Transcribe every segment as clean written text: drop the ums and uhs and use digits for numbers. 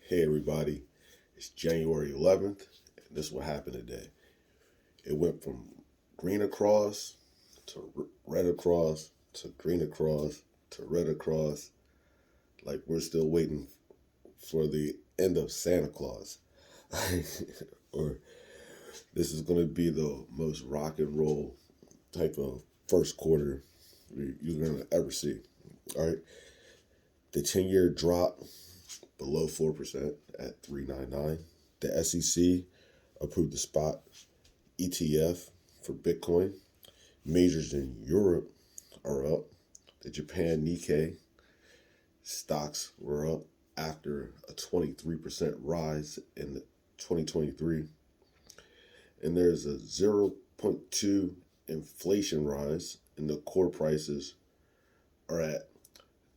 Hey everybody, it's January 11th, and this is what happened today. It went from green across to red across to green across to red across, like we're still waiting for the end of Santa Claus. Or this is going to be the most rock and roll type of first quarter you're going to ever see. All right, the 10-year drop below 4% at 399. The SEC approved the spot ETF for Bitcoin. Majors in Europe are up. The Japan Nikkei stocks were up after a 23% rise in 2023. And there's a 0.2 inflation rise, and the core prices are at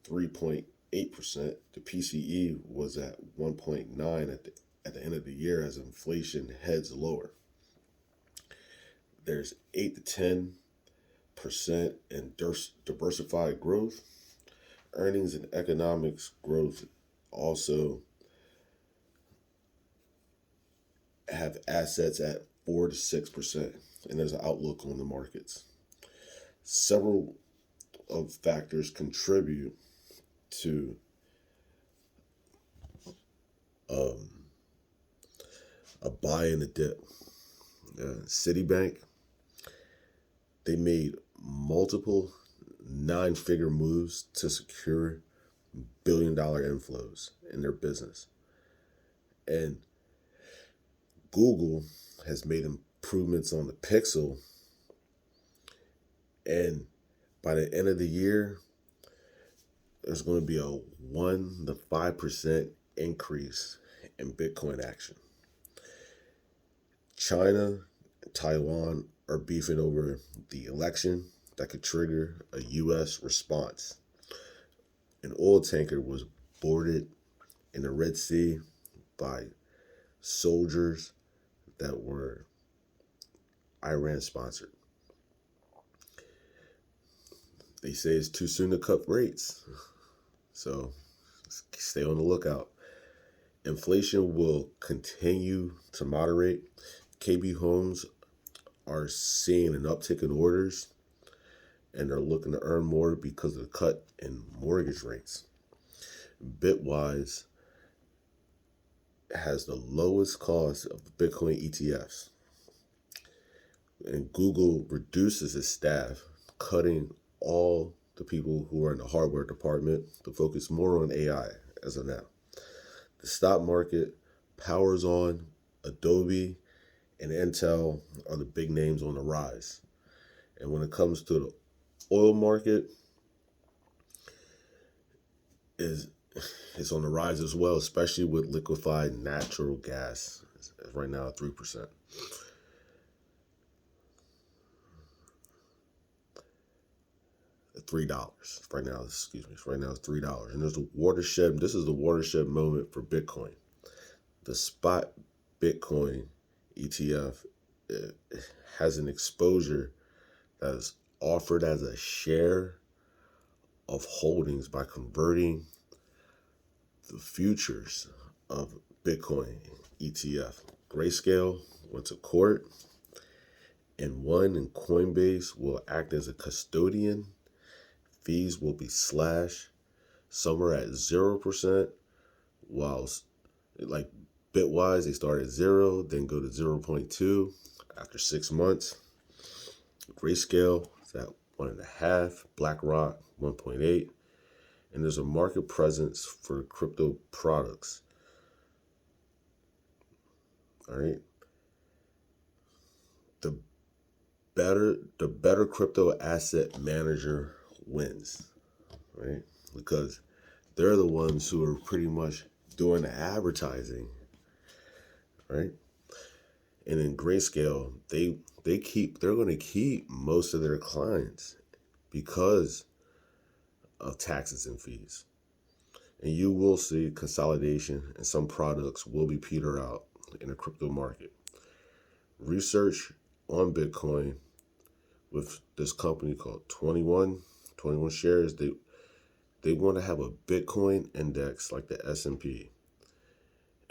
3.8%. The PCE was at 1.9 at the end of the year as inflation heads lower. There's 8 to 10% in diversified growth. Earnings and economics growth also have assets at 4 to 6%, and there's an outlook on the markets. Several of factors contribute to a buy in the dip. Citibank, they made multiple 9-figure moves to secure billion-dollar inflows in their business. And Google has made improvements on the Pixel. And by the end of the year, there's going to be a 1 to 5% increase in Bitcoin action. China and Taiwan are beefing over the election that could trigger a U.S. response. An oil tanker was boarded in the Red Sea by soldiers that were Iran sponsored. They say it's too soon to cut rates, so stay on the lookout. Inflation will continue to moderate. KB Homes are seeing an uptick in orders, and they're looking to earn more because of the cut in mortgage rates. Bitwise has the lowest cost of the Bitcoin ETFs. And Google reduces its staff, cutting all the people who are in the hardware department to focus more on AI as of now. The stock market powers on. Adobe and Intel are the big names on the rise. And when it comes to the oil market, it's on the rise as well, especially with liquefied natural gas. It's right now at 3%. $3 right now. Right now it's $3, and there's a watershed. This is the watershed moment for Bitcoin. The spot Bitcoin ETF has an exposure that is offered as a share of holdings by converting the futures of Bitcoin ETF. Grayscale went to court and won, and Coinbase will act as a custodian. Fees will be slashed. Some are at 0%, whilst like Bitwise, they start at 0, then go to 0.2 after 6 months. Grayscale is at 1.5, BlackRock 1.8, and there's a market presence for crypto products. All right. The better crypto asset manager wins, right? Because they're the ones who are pretty much doing the advertising, right? And in Grayscale, they're going to keep most of their clients because of taxes and fees. And you will see consolidation, and some products will be peter out in the crypto market. Research on Bitcoin with this company called 21 Shares. They want to have a Bitcoin index like the S&P.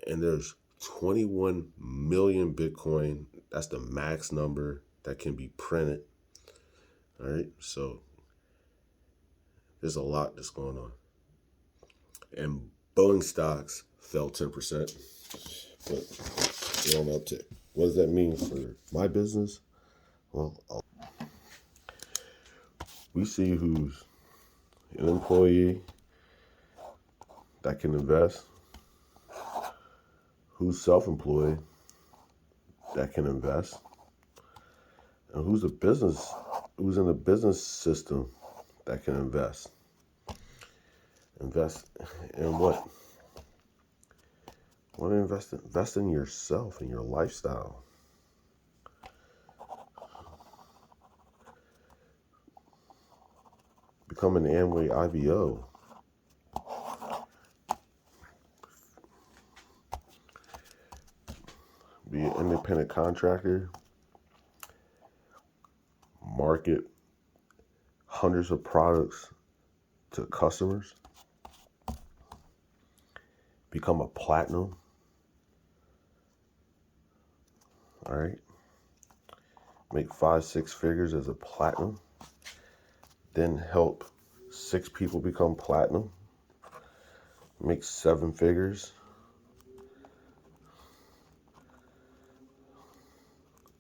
And there's 21 million Bitcoin. That's the max number that can be printed. All right. So there's a lot that's going on. And Boeing stocks fell 10%, but they're on uptick. What does that mean for my business? Well, we see who's an employee that can invest, who's self-employed that can invest, and who's in a business system that can invest. Invest in what? Want to invest in yourself and your lifestyle. Become an Amway IBO. Be an independent contractor. Market hundreds of products to customers. Become a platinum. All right. Make 5-6 figures as a platinum. Then help 6 people become platinum. Make 7 figures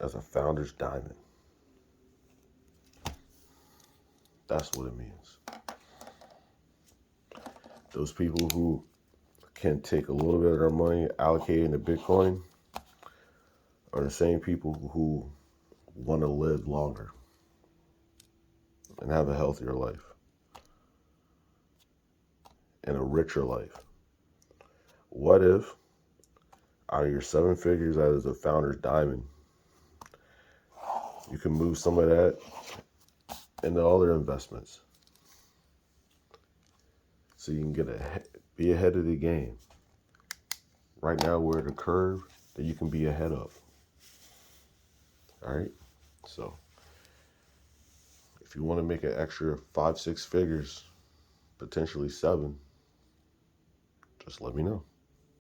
as a founder's diamond. That's what it means. Those people who can take a little bit of their money, allocate it into Bitcoin, are the same people who want to live longer and have a healthier life and a richer life. What if out of your 7 figures as a founder's diamond, you can move some of that into other investments so you can be ahead of the game. Right now we're at a curve that you can be ahead of. All right. So if you want to make an extra 5-6 figures, potentially 7, just let me know.